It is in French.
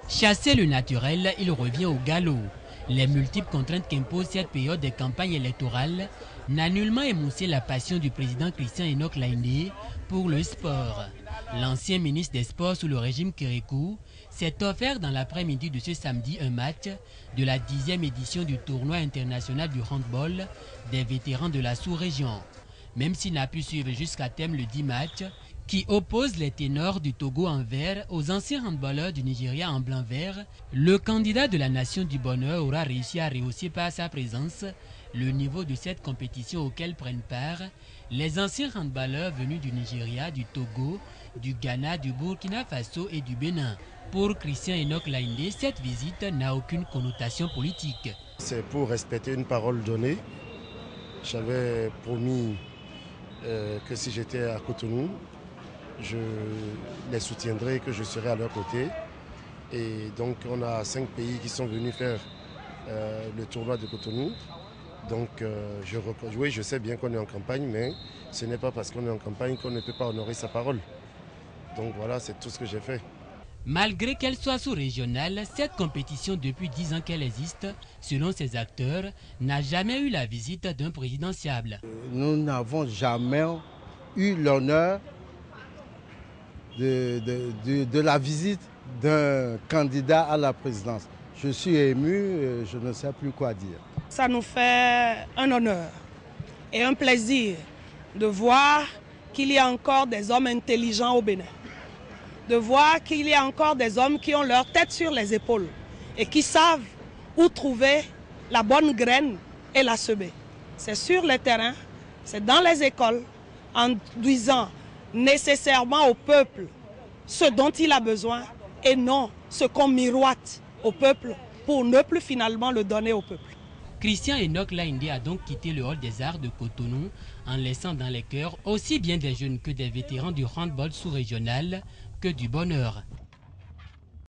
Chasser le naturel, il revient au galop. Les multiples contraintes qu'impose cette période des campagnes électorales n'a nullement émoussé la passion du président Christian Enoch Laindé pour le sport. L'ancien ministre des Sports sous le régime Kérékou s'est offert dans l'après-midi de ce samedi un match de la 10e édition du tournoi international du handball des vétérans de la sous-région. Même s'il n'a pu suivre jusqu'à terme le 10 match qui oppose les ténors du Togo en vert aux anciens handballeurs du Nigeria en blanc-vert, le candidat de la Nation du Bonheur aura réussi à rehausser par sa présence le niveau de cette compétition auquel prennent part les anciens handballeurs venus du Nigeria, du Togo, du Ghana, du Burkina Faso et du Bénin. Pour Christian Enoch Laindé, cette visite n'a aucune connotation politique. C'est pour respecter une parole donnée. J'avais promis que si j'étais à Cotonou, je les soutiendrai, que je serai à leur côté. Et donc on a 5 pays qui sont venus faire le tournoi de Cotonou. Donc oui, je sais bien qu'on est en campagne, mais ce n'est pas parce qu'on est en campagne qu'on ne peut pas honorer sa parole. Donc voilà, c'est tout ce que j'ai fait. Malgré qu'elle soit sous-régionale, cette compétition, depuis 10 ans qu'elle existe, selon ses acteurs, n'a jamais eu la visite d'un présidentiable. Nous n'avons jamais eu l'honneur de la visite d'un candidat à la présidence. Je suis ému, je ne sais plus quoi dire. Ça nous fait un honneur et un plaisir de voir qu'il y a encore des hommes intelligents au Bénin, de voir qu'il y a encore des hommes qui ont leur tête sur les épaules et qui savent où trouver la bonne graine et la semer. C'est sur le terrain, c'est dans les écoles, en disant nécessairement au peuple ce dont il a besoin et non ce qu'on miroite au peuple pour ne plus finalement le donner au peuple. Christian Enoch Laindé a donc quitté le hall des arts de Cotonou en laissant dans les cœurs aussi bien des jeunes que des vétérans du handball sous-régional que du bonheur.